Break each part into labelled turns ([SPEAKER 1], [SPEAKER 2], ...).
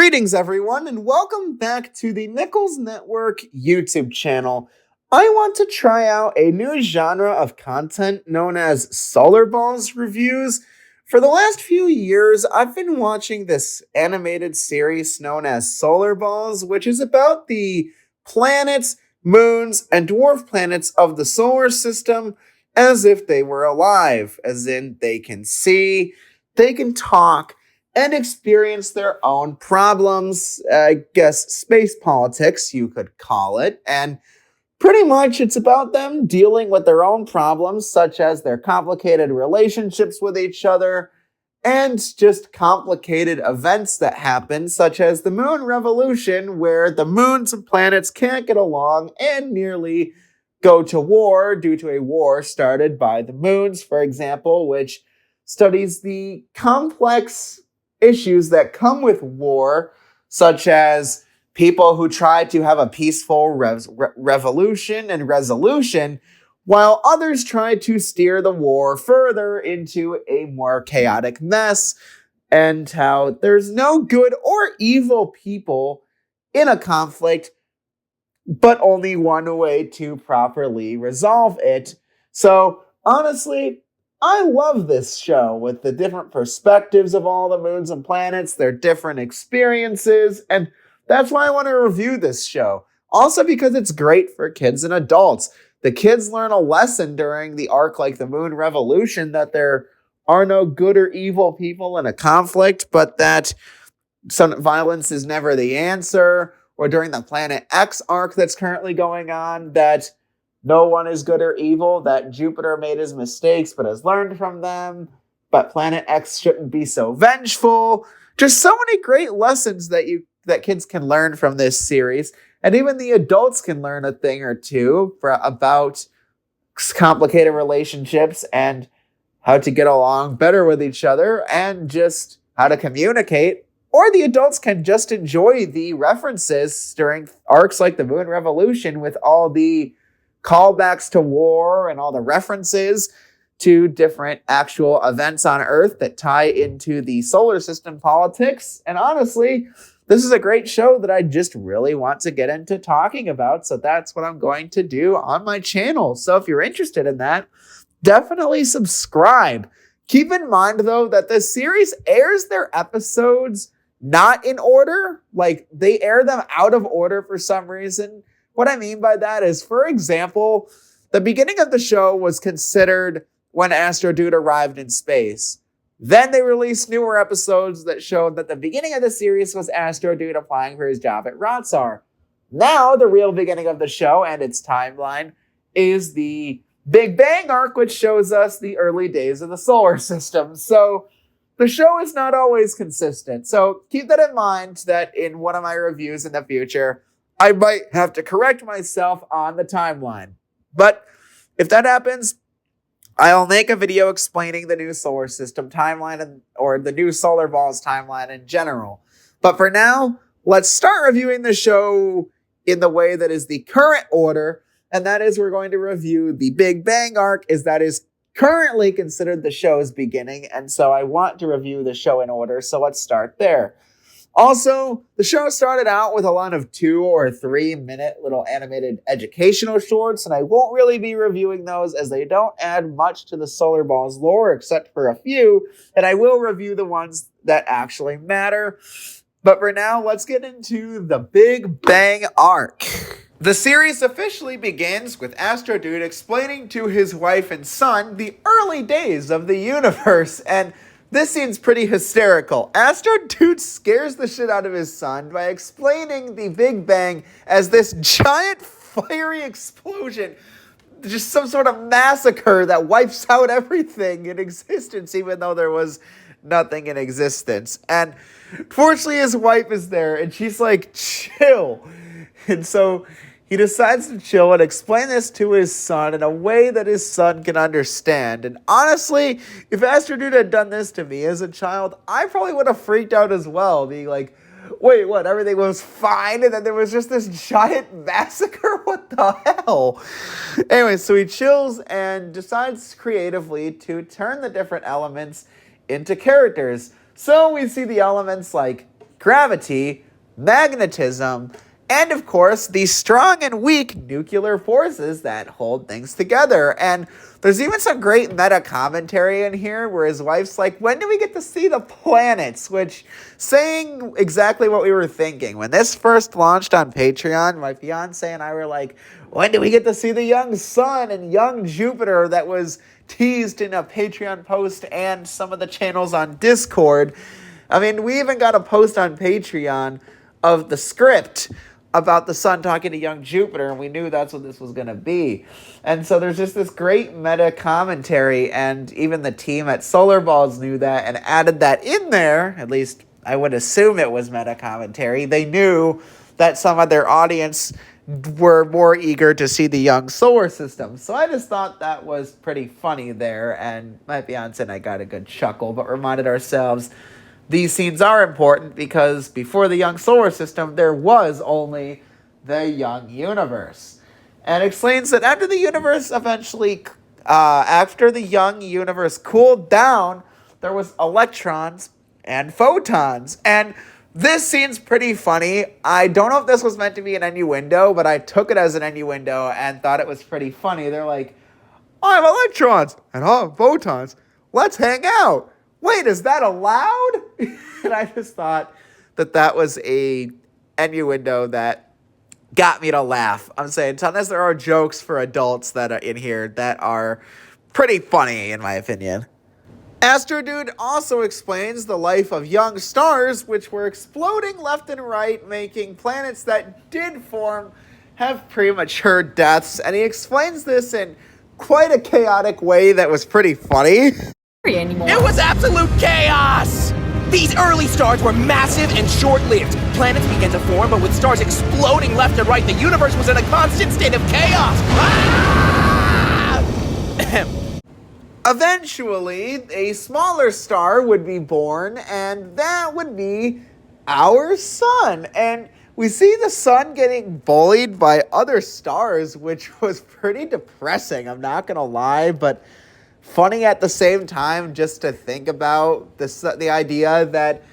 [SPEAKER 1] Greetings, everyone, and welcome back to the Nichols Network YouTube channel. I want to try out a new genre of content known as SolarBalls reviews. For the last few years, I've been watching this animated series known as SolarBalls, which is about the planets, moons, and dwarf planets of the solar system as if they were alive, as in they can see, they can talk, and experience their own problems. I guess space politics, you could call it. And pretty much it's about them dealing with their own problems, such as their complicated relationships with each other and just complicated events that happen, such as the moon revolution, where the moons and planets can't get along and nearly go to war due to a war started by the moons, for example, which studies the complex issues that come with war, such as people who try to have a peaceful revolution and resolution, while others try to steer the war further into a more chaotic mess, and how there's no good or evil people in a conflict, but only one way to properly resolve it. So, honestly, I love this show with the different perspectives of all the moons and planets, their different experiences, and that's why I want to review this show. Also because it's great for kids and adults. The kids learn a lesson during the arc like the Moon Revolution that there are no good or evil people in a conflict, but that some violence is never the answer. Or during the Planet X arc that's currently going on, that no one is good or evil, that Jupiter made his mistakes but has learned from them, but Planet X shouldn't be so vengeful. Just so many great lessons that kids can learn from this series, and even the adults can learn a thing or two about complicated relationships and how to get along better with each other and just how to communicate. Or the adults can just enjoy the references during arcs like the Moon Revolution with all the callbacks to war and all the references to different actual events on Earth that tie into the solar system politics. And honestly, this is a great show that I just really want to get into talking about. So that's what I'm going to do on my channel. So if you're interested in that, definitely subscribe. Keep in mind, though, that the series airs their episodes not in order. Like, they air them out of order for some reason. What I mean by that is, for example, the beginning of the show was considered when Astro Dude arrived in space. Then they released newer episodes that showed that the beginning of the series was Astro Dude applying for his job at Rotsar. Now, the real beginning of the show and its timeline is the Big Bang Ark, which shows us the early days of the solar system. So the show is not always consistent. So keep that in mind, that in one of my reviews in the future, I might have to correct myself on the timeline. But if that happens, I'll make a video explaining the new solar system timeline or the new SolarBalls timeline in general. But for now, let's start reviewing the show in the way that is the current order. And that is, we're going to review the Big Bang Arc, as that is currently considered the show's beginning. And so I want to review the show in order. So let's start there. Also, the show started out with a lot of 2 or 3 minute little animated educational shorts, and I won't really be reviewing those as they don't add much to the SolarBalls lore except for a few, and I will review the ones that actually matter. But for now, let's get into the Big Bang Arc. The series officially begins with Astro Dude explaining to his wife and son the early days of the universe, and this scene's pretty hysterical. Astro Dude scares the shit out of his son by explaining the Big Bang as this giant fiery explosion, just some sort of massacre that wipes out everything in existence, even though there was nothing in existence. And fortunately, his wife is there, and she's like, chill. And so he decides to chill and explain this to his son in a way that his son can understand. And honestly, if Astro Dude had done this to me as a child, I probably would have freaked out as well, being like, wait, what, everything was fine and then there was just this giant massacre? What the hell? Anyway, so he chills and decides creatively to turn the different elements into characters. So we see the elements like gravity, magnetism, and of course, the strong and weak nuclear forces that hold things together. And there's even some great meta commentary in here where his wife's like, when do we get to see the planets? Which, saying exactly what we were thinking. When this first launched on Patreon, my fiance and I were like, when do we get to see the young sun and young Jupiter that was teased in a Patreon post and some of the channels on Discord? I mean, we even got a post on Patreon of the script about the sun talking to young Jupiter, and we knew that's what this was going to be. And so there's just this great meta commentary, and even the team at SolarBalls knew that and added that in there. At least I would assume it was meta commentary. They knew that some of their audience were more eager to see the young solar system. So I just thought that was pretty funny there, and my fiance and I got a good chuckle, but reminded ourselves these scenes are important because before the young solar system, there was only the young universe. And explains that after the young universe cooled down, there was electrons and photons. And this scene's pretty funny. I don't know if this was meant to be an innuendo, but I took it as an innuendo and thought it was pretty funny. They're like, I have electrons and I have photons. Let's hang out. Wait, is that allowed? And I just thought that was a innuendo that got me to laugh. I'm saying, sometimes there are jokes for adults that are in here that are pretty funny, in my opinion. Astro Dude also explains the life of young stars, which were exploding left and right, making planets that did form have premature deaths. And he explains this in quite a chaotic way that was pretty funny.
[SPEAKER 2] Anymore. It was absolute chaos! These early stars were massive and short-lived. Planets began to form, but with stars exploding left and right, the universe was in a constant state of chaos. Ah!
[SPEAKER 1] Eventually, a smaller star would be born, and that would be our sun. And we see the sun getting bullied by other stars, which was pretty depressing, I'm not gonna lie, but funny at the same time just to think about the idea that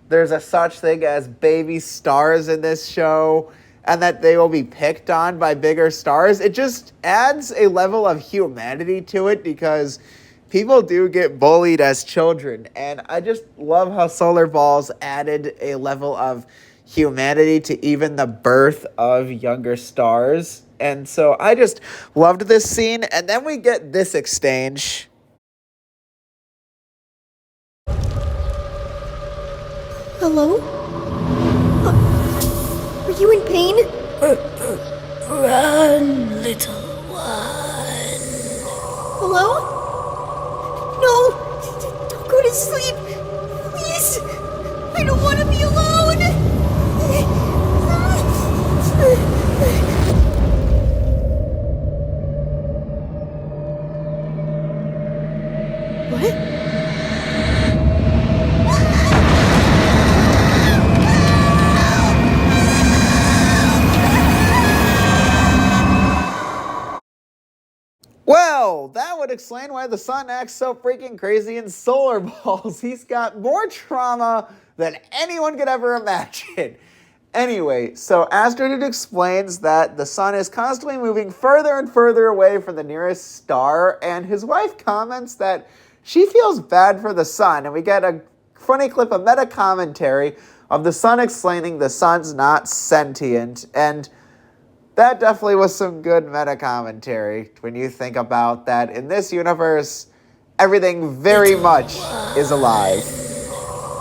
[SPEAKER 1] there's a such thing as baby stars in this show and that they will be picked on by bigger stars. It just adds a level of humanity to it because people do get bullied as children. And I just love how SolarBalls added a level of humanity to even the birth of younger stars. And so I just loved this scene. And then we get this exchange.
[SPEAKER 3] Hello? Are you in pain?
[SPEAKER 4] Run, little one.
[SPEAKER 3] Hello? No! Don't go to sleep! Please! I don't want to be alone! What?
[SPEAKER 1] Well, that would explain why the sun acts so freaking crazy in SolarBalls. He's got more trauma than anyone could ever imagine. Anyway, so Astrodid explains that the sun is constantly moving further and further away from the nearest star, and his wife comments that she feels bad for the sun, and we get a funny clip of meta commentary of the sun explaining the sun's not sentient, and that definitely was some good meta commentary when you think about that in this universe, everything very much is alive.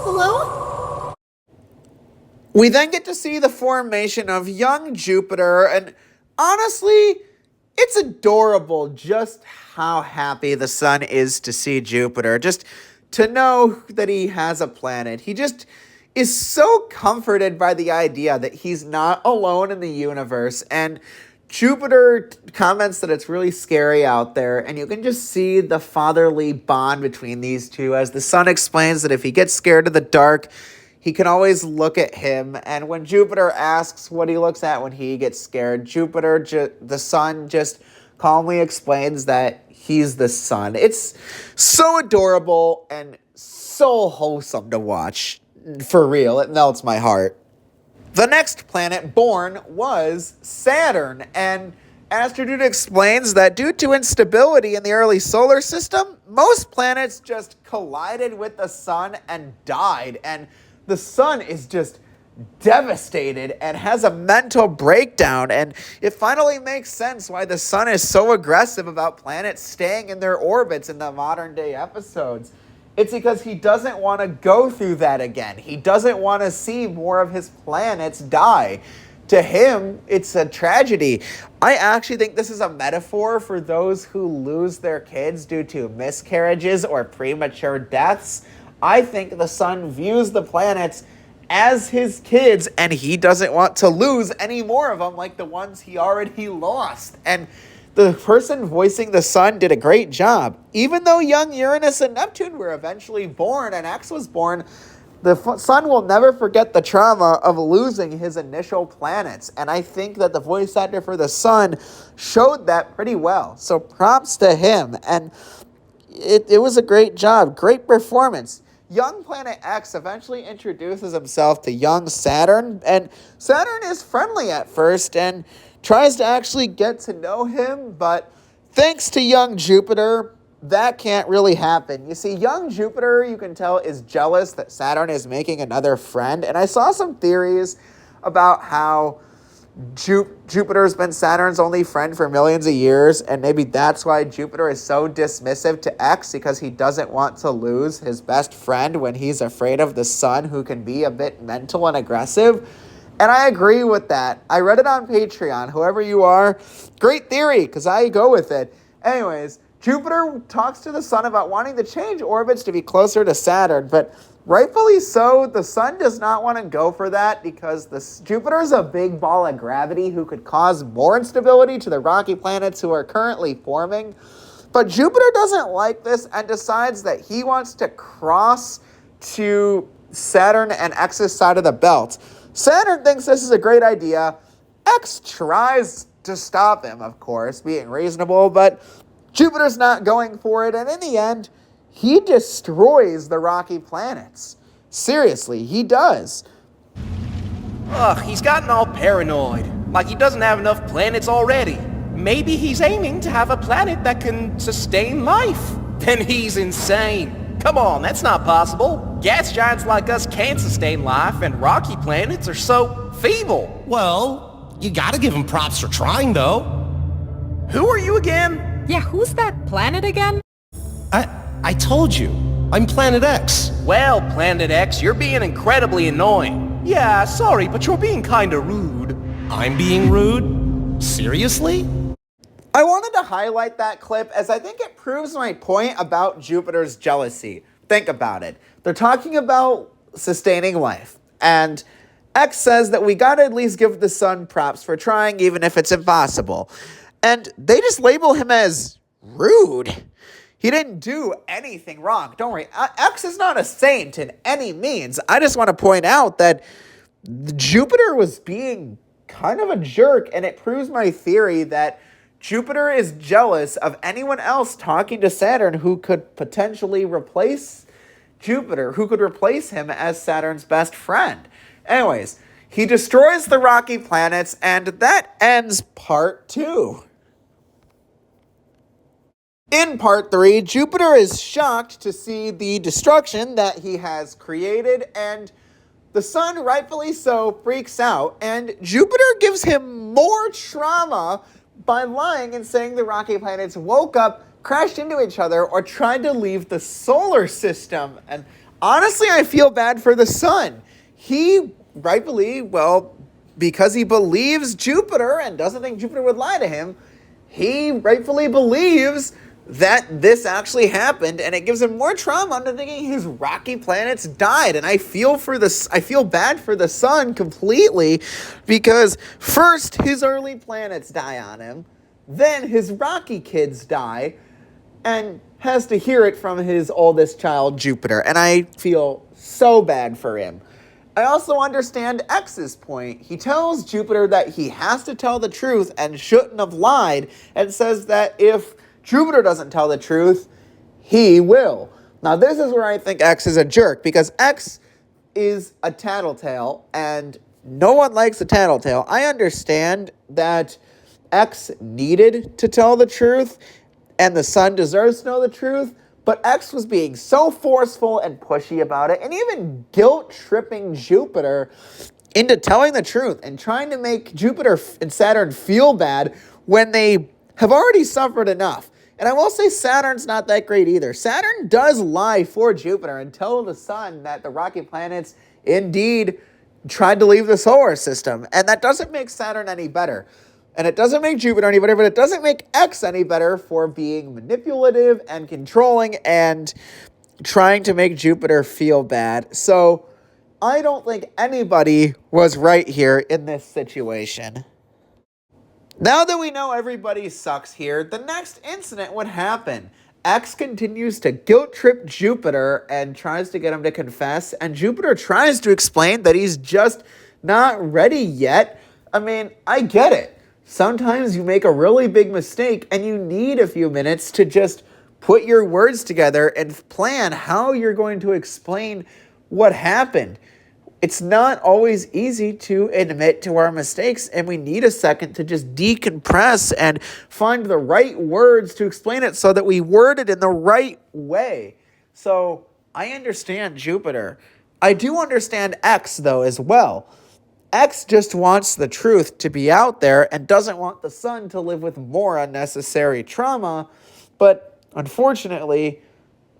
[SPEAKER 3] Hello?
[SPEAKER 1] We then get to see the formation of young Jupiter, and honestly, it's adorable just how happy the sun is to see Jupiter, just to know that he has a planet. He just is so comforted by the idea that he's not alone in the universe. And Jupiter comments that it's really scary out there, and you can just see the fatherly bond between these two as the sun explains that if he gets scared of the dark, he can always look at him. And when Jupiter asks what he looks at when he gets scared, the sun just calmly explains that he's the sun. It's so adorable and so wholesome to watch. For real, it melts my heart. The next planet born was Saturn, and Astrodude explains that due to instability in the early solar system, most planets just collided with the sun and died, and the sun is just devastated and has a mental breakdown, and it finally makes sense why the sun is so aggressive about planets staying in their orbits in the modern day episodes. It's because he doesn't want to go through that again. He doesn't want to see more of his planets die. To him, it's a tragedy. I actually think this is a metaphor for those who lose their kids due to miscarriages or premature deaths. I think the sun views the planets as his kids, and he doesn't want to lose any more of them like the ones he already lost. And the person voicing the sun did a great job. Even though young Uranus and Neptune were eventually born and X was born, the sun will never forget the trauma of losing his initial planets. And I think that the voice actor for the sun showed that pretty well. So props to him. And it was a great job. Great performance. Young Planet X eventually introduces himself to young Saturn. And Saturn is friendly at first and tries to actually get to know him, but thanks to young Jupiter, that can't really happen. You see, young Jupiter, you can tell, is jealous that Saturn is making another friend, and I saw some theories about how Jupiter's been Saturn's only friend for millions of years, and maybe that's why Jupiter is so dismissive to X, because he doesn't want to lose his best friend when he's afraid of the sun, who can be a bit mental and aggressive. And I agree with that. I read it on Patreon. Whoever you are, great theory, because I go with it. Anyways, Jupiter talks to the sun about wanting to change orbits to be closer to Saturn, but rightfully so, the sun does not want to go for that because Jupiter is a big ball of gravity who could cause more instability to the rocky planets who are currently forming. But Jupiter doesn't like this and decides that he wants to cross to Saturn and X's side of the belt. Saturn thinks this is a great idea. X tries to stop him, of course, being reasonable, but Jupiter's not going for it, and in the end, he destroys the rocky planets. Seriously, he does.
[SPEAKER 2] Ugh, he's gotten all paranoid, like he doesn't have enough planets already. Maybe he's aiming to have a planet that can sustain life. Then he's insane. Come on, that's not possible. Gas giants like us can't sustain life, and rocky planets are so feeble.
[SPEAKER 5] Well, you gotta give him props for trying, though.
[SPEAKER 2] Who are you again?
[SPEAKER 6] Yeah, who's that planet again?
[SPEAKER 5] I told you. I'm Planet X.
[SPEAKER 2] Well, Planet X, you're being incredibly annoying. Yeah, sorry, but you're being kinda rude.
[SPEAKER 5] I'm being rude? Seriously?
[SPEAKER 1] I wanted to highlight that clip as I think it proves my point about Jupiter's jealousy. Think about it. They're talking about sustaining life, and X says that we gotta at least give the sun props for trying even if it's impossible. And they just label him as rude. He didn't do anything wrong. Don't worry, X is not a saint in any means. I just want to point out that Jupiter was being kind of a jerk, and it proves my theory that Jupiter is jealous of anyone else talking to Saturn who could potentially replace Jupiter, who could replace him as Saturn's best friend. Anyways, he destroys the rocky planets, and that ends part 2. In part 3, Jupiter is shocked to see the destruction that he has created, and the sun, rightfully so, freaks out, and Jupiter gives him more trauma by lying and saying the rocky planets woke up, crashed into each other, or tried to leave the solar system. And honestly, I feel bad for the sun. He rightfully, well, because he believes Jupiter and doesn't think Jupiter would lie to him, he rightfully believes that this actually happened, and it gives him more trauma into thinking his rocky planets died. And I feel bad for the sun completely, because first his early planets die on him, then his rocky kids die, and has to hear it from his oldest child, Jupiter. And I feel so bad for him. I also understand X's point. He tells Jupiter that he has to tell the truth and shouldn't have lied, and says that if Jupiter doesn't tell the truth, he will. Now, this is where I think X is a jerk, because X is a tattletale, and no one likes a tattletale. I understand that X needed to tell the truth, and the son deserves to know the truth, but X was being so forceful and pushy about it, and even guilt-tripping Jupiter into telling the truth and trying to make Jupiter and Saturn feel bad when they have already suffered enough. And I will say Saturn's not that great either. Saturn does lie for Jupiter and tell the sun that the rocky planets indeed tried to leave the solar system. And that doesn't make Saturn any better. And it doesn't make Jupiter any better, but it doesn't make X any better for being manipulative and controlling and trying to make Jupiter feel bad. So I don't think anybody was right here in this situation. Now that we know everybody sucks here, the next incident would happen. X continues to guilt trip Jupiter and tries to get him to confess, and Jupiter tries to explain that he's just not ready yet. I mean, I get it. Sometimes you make a really big mistake and you need a few minutes to just put your words together and plan how you're going to explain what happened. It's not always easy to admit to our mistakes, and we need a second to just decompress and find the right words to explain it so that we word it in the right way. So I understand Jupiter. I do understand X, though, as well. X just wants the truth to be out there and doesn't want the sun to live with more unnecessary trauma, but unfortunately,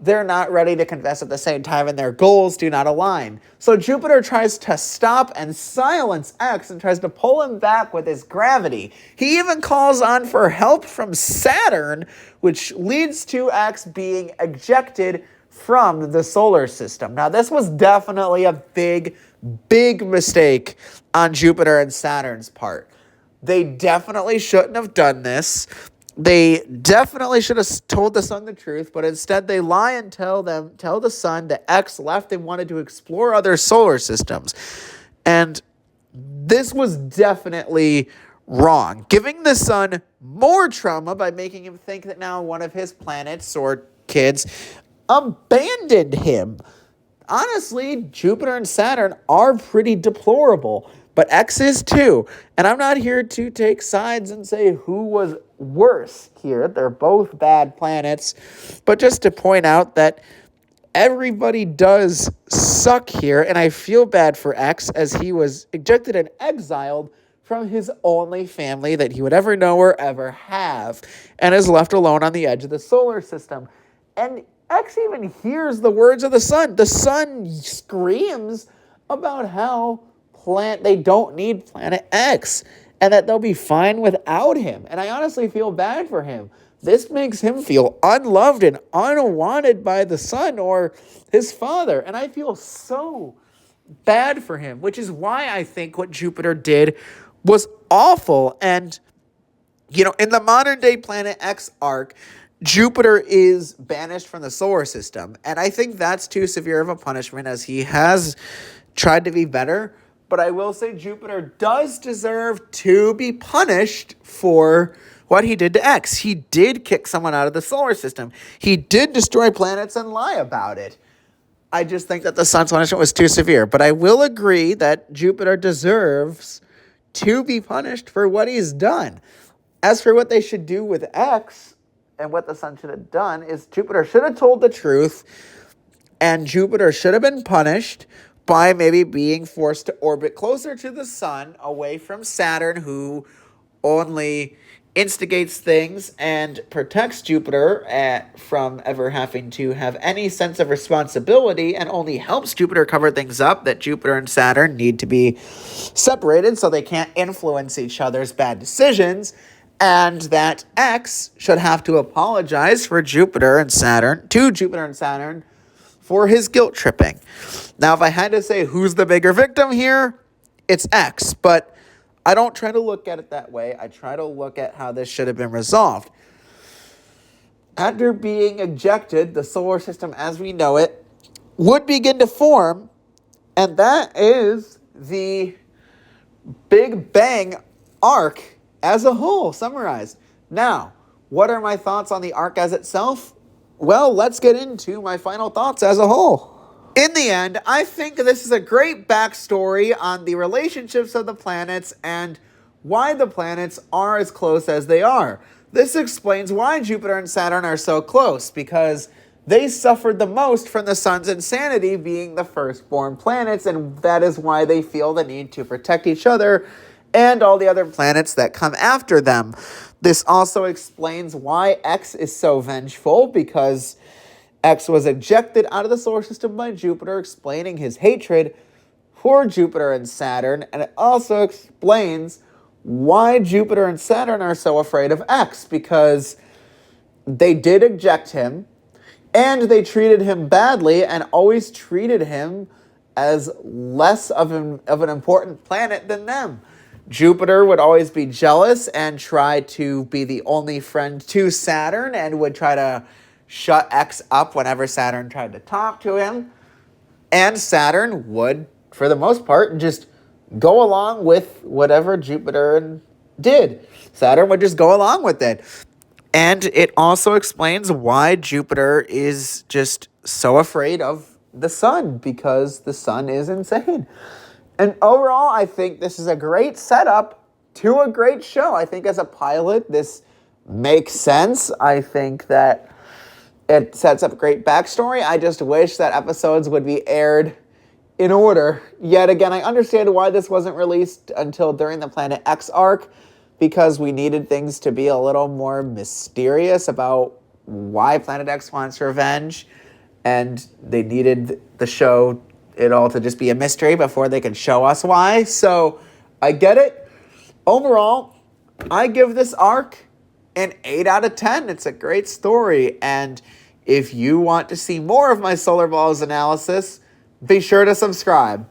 [SPEAKER 1] they're not ready to confess at the same time and their goals do not align. So Jupiter tries to stop and silence X and tries to pull him back with his gravity. He even calls on for help from Saturn, which leads to X being ejected from the solar system. Now, this was definitely a big mistake on Jupiter and Saturn's part. They definitely shouldn't have done this. They definitely should have told the sun the truth, but instead they lie and tell the sun that X left and wanted to explore other solar systems. And this was definitely wrong, giving the sun more trauma by making him think that now one of his planets or kids abandoned him. Honestly, Jupiter and Saturn are pretty deplorable, but X is too. And I'm not here to take sides and say who was worse here. They're both bad planets. But just to point out that everybody does suck here, and I feel bad for X as he was ejected and exiled from his only family that he would ever know or ever have, and is left alone on the edge of the solar system. And X even hears the words of the sun. The sun screams about how they don't need Planet X and that they'll be fine without him. And I honestly feel bad for him. This makes him feel unloved and unwanted by the sun or his father. And I feel so bad for him, which is why I think what Jupiter did was awful. And, you know, in the modern day Planet X arc, Jupiter is banished from the solar system. And I think that's too severe of a punishment as he has tried to be better. But I will say Jupiter does deserve to be punished for what he did to X. He did kick someone out of the solar system. He did destroy planets and lie about it. I just think that the sun's punishment was too severe. But I will agree that Jupiter deserves to be punished for what he's done. As for what they should do with X and what the sun should have done is Jupiter should have told the truth and Jupiter should have been punished by maybe being forced to orbit closer to the sun, away from Saturn, who only instigates things and protects Jupiter from ever having to have any sense of responsibility, and only helps Jupiter cover things up that Jupiter and Saturn need to be separated so they can't influence each other's bad decisions, and that X should have to apologize to Jupiter and Saturn for his guilt tripping. Now, if I had to say who's the bigger victim here, it's X, but I don't try to look at it that way. I try to look at how this should have been resolved. After being ejected, the solar system as we know it would begin to form, and that is the Big Bang Ark as a whole, summarized. Now, what are my thoughts on the arc as itself? Well, let's get into my final thoughts as a whole. In the end, I think this is a great backstory on the relationships of the planets and why the planets are as close as they are. This explains why Jupiter and Saturn are so close, because they suffered the most from the sun's insanity being the firstborn planets, and that is why they feel the need to protect each other and all the other planets that come after them. This also explains why X is so vengeful, because X was ejected out of the solar system by Jupiter, explaining his hatred for Jupiter and Saturn, and it also explains why Jupiter and Saturn are so afraid of X, because they did eject him, and they treated him badly and always treated him as less of an important planet than them. Jupiter would always be jealous and try to be the only friend to Saturn and would try to shut X up whenever Saturn tried to talk to him. And Saturn would, for the most part, just go along with whatever Jupiter did. Saturn would just go along with it. And it also explains why Jupiter is just so afraid of the sun, because the sun is insane. And overall, I think this is a great setup to a great show. I think as a pilot, this makes sense. I think that it sets up a great backstory. I just wish that episodes would be aired in order. Yet again, I understand why this wasn't released until during the Planet X arc, because we needed things to be a little more mysterious about why Planet X wants revenge, and they needed the show, it all to just be a mystery before they could show us why. So I get it. Overall, I give this arc an 8 out of 10. It's a great story, and if you want to see more of my Solar Balls analysis, be sure to subscribe.